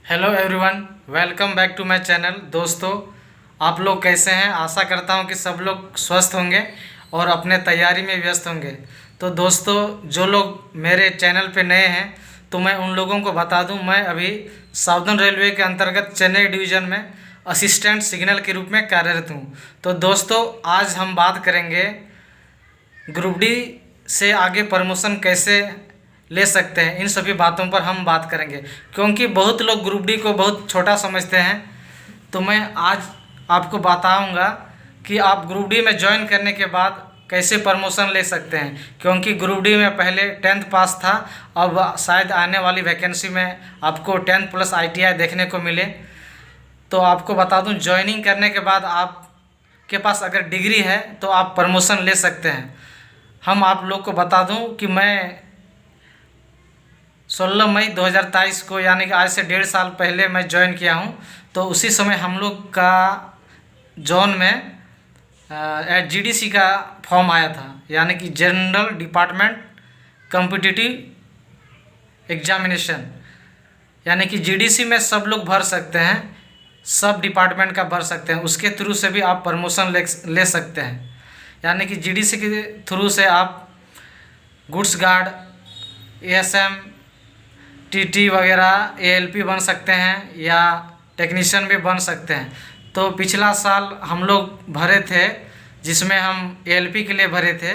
Hello everyone, welcome back to my channel. दोस्तों, आप लोग कैसे हैं? आशा करता हूं कि सब लोग स्वस्थ होंगे और अपने तैयारी में व्यस्त होंगे। तो दोस्तों, जो लोग मेरे चैनल पे नए हैं तो मैं उन लोगों को बता दूं, मैं अभी साउदर्न रेलवे के अंतर्गत चेन्नई डिवीज़न में असिस्टेंट सिग्नल के रूप में कार्यरत हूं। तो दोस्तों, आज हम बात करेंगे ग्रुप डी से आगे प्रमोशन कैसे ले सकते हैं। इन सभी बातों पर हम बात करेंगे, क्योंकि बहुत लोग ग्रुप डी को बहुत छोटा समझते हैं। तो मैं आज आपको बताऊंगा कि आप ग्रुप डी में ज्वाइन करने के बाद कैसे प्रमोशन ले सकते हैं, क्योंकि ग्रुप डी में पहले 10th पास था। अब शायद आने वाली वैकेंसी में आपको 10th प्लस ITI देखने को मिले। तो आपको बता दूं, ज्वाइनिंग करने के बाद आपके पास अगर डिग्री है तो आप प्रमोशन ले सकते हैं। हम आप लोग को बता दूं कि मैं 16 मई 2023 को, यानी कि आज से 1.5 साल पहले मैं ज्वाइन किया हूं। तो उसी समय हम लोग का जोन में GDC का फॉर्म आया था, यानी कि जनरल डिपार्टमेंट कॉम्पिटिटिव एग्जामिनेशन। यानी कि GDC में सब लोग भर सकते हैं, सब डिपार्टमेंट का भर सकते हैं। उसके थ्रू से भी आप प्रमोशन ले सकते हैं। यानी कि GDC के थ्रू से आप गुड्स गार्ड, ASM, TT वगैरह, ALP बन सकते हैं या टेक्नीशियन भी बन सकते हैं। तो पिछला साल हम लोग भरे थे, जिसमें हम ALP के लिए भरे थे।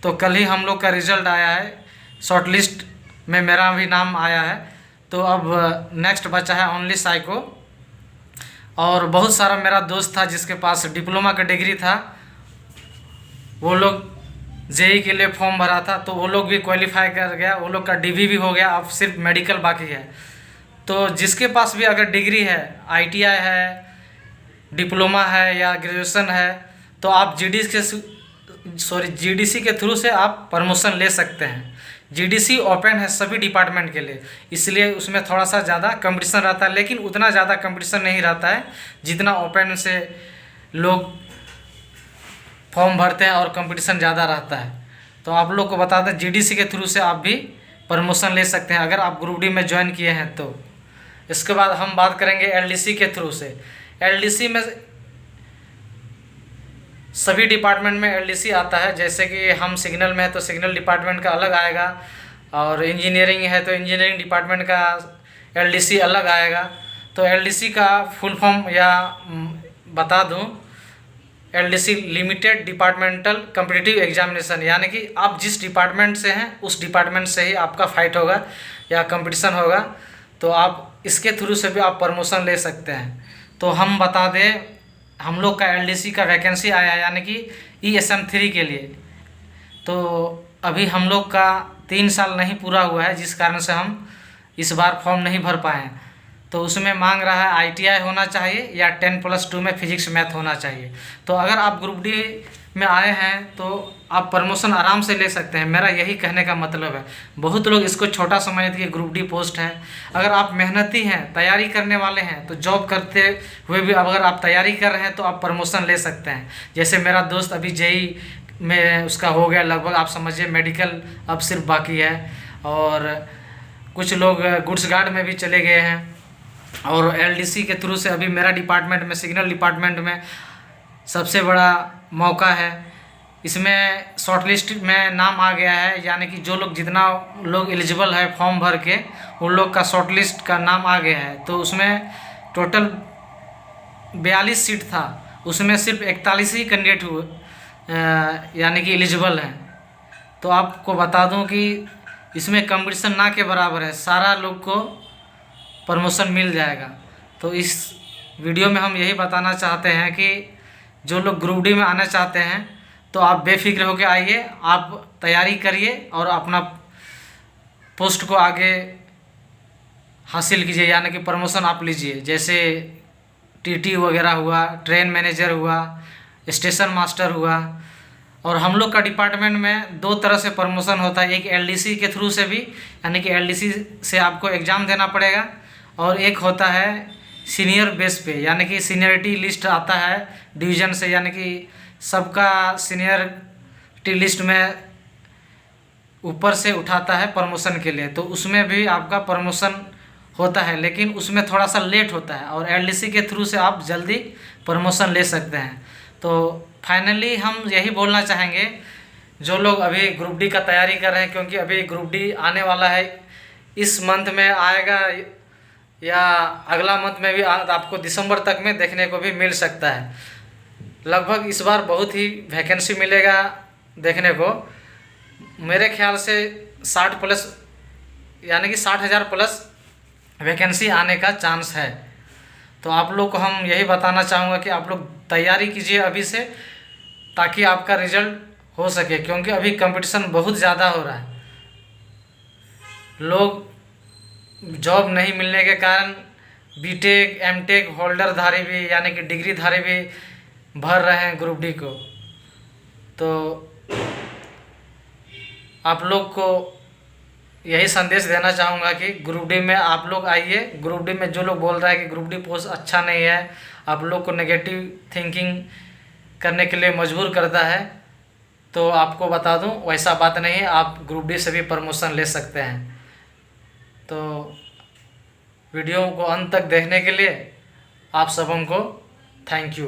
तो कल ही हम लोग का रिज़ल्ट आया है, शॉर्ट लिस्ट में मेरा भी नाम आया है। तो अब नेक्स्ट बचा है ओनली साइको। और बहुत सारा मेरा दोस्त था जिसके पास डिप्लोमा का डिग्री था, वो लोग JEE के लिए फॉर्म भरा था, तो वो लोग भी क्वालिफाई कर गया, वो लोग का DV भी हो गया। अब सिर्फ मेडिकल बाकी है। तो जिसके पास भी अगर डिग्री है, ITI है, डिप्लोमा है या ग्रेजुएशन है, तो आप GDC के थ्रू से आप प्रमोशन ले सकते हैं। GDC ओपन है सभी डिपार्टमेंट के लिए, इसलिए उसमें थोड़ा सा ज़्यादा कंपटीशन रहता है, लेकिन उतना ज़्यादा कंपटीशन नहीं रहता है जितना ओपन से लोग फॉर्म भरते हैं और कंपटीशन ज़्यादा रहता है। तो आप लोग को बता दें, GDC के थ्रू से आप भी प्रमोशन ले सकते हैं अगर आप ग्रुप डी में ज्वाइन किए हैं तो। इसके बाद हम बात करेंगे LDC के थ्रू से। LDC में सभी डिपार्टमेंट में LDC आता है। जैसे कि हम सिग्नल में है तो सिग्नल डिपार्टमेंट का अलग आएगा, और इंजीनियरिंग है तो इंजीनियरिंग डिपार्टमेंट का LDC अलग आएगा। तो LDC का फुल फॉर्म या बता दूं, LDC limited departmental competitive examination. यानी कि आप जिस डिपार्टमेंट से हैं उस डिपार्टमेंट से ही आपका फाइट होगा या कंपटीशन होगा। तो आप इसके थ्रू से भी आप प्रमोशन ले सकते हैं। तो हम बता दें, हम लोग का LDC का वैकेंसी आया है, यानी कि ESM 3 के लिए। तो अभी हम लोग का 3 साल नहीं पूरा हुआ है, जिस कारण से हम इस बार फॉर्म नहीं भर पाए हैं। तो उसमें मांग रहा है ITI होना चाहिए या 10+2 में फिजिक्स मैथ होना चाहिए। तो अगर आप ग्रुप डी में आए हैं तो आप प्रमोशन आराम से ले सकते हैं। मेरा यही कहने का मतलब है। बहुत लोग इसको छोटा समझते हैं कि ग्रुप डी पोस्ट है। अगर आप मेहनती हैं, तैयारी करने वाले हैं, तो जॉब करते हुए भी अगर आप तैयारी कर रहे हैं तो आप प्रमोशन ले सकते हैं। जैसे मेरा दोस्त अभी JEE में उसका हो गया लगभग, आप समझिए मेडिकल अब सिर्फ बाकी है। और कुछ लोग गुड्स गार्ड में भी चले गए हैं। और LDC के थ्रू से अभी मेरा डिपार्टमेंट में, सिग्नल डिपार्टमेंट में सबसे बड़ा मौका है। इसमें शॉर्ट लिस्ट में नाम आ गया है, यानी कि जो लोग, जितना लोग एलिजिबल है फॉर्म भर के, उन लोग का शॉर्ट लिस्ट का नाम आ गया है। तो उसमें टोटल 42 सीट था, उसमें सिर्फ 41 ही कैंडिडेट हुए, यानी कि एलिजिबल हैं। तो आपको बता दूं कि इसमें कंपटीशन ना के बराबर है, सारा लोग को प्रमोशन मिल जाएगा। तो इस वीडियो में हम यही बताना चाहते हैं कि जो लोग ग्रुप डी में आना चाहते हैं तो आप बेफिक्र होकर आइए, आप तैयारी करिए और अपना पोस्ट को आगे हासिल कीजिए, यानी कि प्रमोशन आप लीजिए। जैसे TT वगैरह हुआ, ट्रेन मैनेजर हुआ, स्टेशन मास्टर हुआ। और हम लोग का डिपार्टमेंट में 2 तरह से प्रमोशन होता है। एक LDC के थ्रू से भी, यानी कि LDC से आपको एग्ज़ाम देना पड़ेगा, और एक होता है सीनियर बेस पे, यानी कि सीनियरिटी लिस्ट आता है डिवीज़न से, यानी कि सबका सीनियरिटी लिस्ट में ऊपर से उठाता है प्रमोशन के लिए। तो उसमें भी आपका प्रमोशन होता है, लेकिन उसमें थोड़ा सा लेट होता है और एलडीसी के थ्रू से आप जल्दी प्रमोशन ले सकते हैं। तो फाइनली हम यही बोलना चाहेंगे, जो लोग अभी ग्रुप डी का तैयारी कर रहे हैं, क्योंकि अभी ग्रुप डी आने वाला है, इस मंथ में आएगा या अगला मंथ में भी आपको दिसंबर तक में देखने को भी मिल सकता है। लगभग इस बार बहुत ही वैकेंसी मिलेगा देखने को। मेरे ख्याल से 60 प्लस यानी कि 60,000 प्लस वैकेंसी आने का चांस है। तो आप लोग को हम यही बताना चाहूँगा कि आप लोग तैयारी कीजिए अभी से, ताकि आपका रिजल्ट हो सके, क्योंकि अभी कंपटीशन बहुत ज़्यादा हो रहा है। लोग जॉब नहीं मिलने के कारण बीटेक एमटेक होल्डरधारी भी यानी कि डिग्रीधारी भी भर रहे हैं ग्रुप डी को। तो आप लोग को यही संदेश देना चाहूँगा कि ग्रुप डी में आप लोग आइए। ग्रुप डी में जो लोग बोल रहा है कि ग्रुप डी पोस्ट अच्छा नहीं है, आप लोग को नेगेटिव थिंकिंग करने के लिए मजबूर करता है, तो आपको बता दूं वैसा बात नहीं है, आप ग्रुप डी से भी प्रमोशन ले सकते हैं। तो वीडियो को अंत तक देखने के लिए आप सबों को थैंक यू।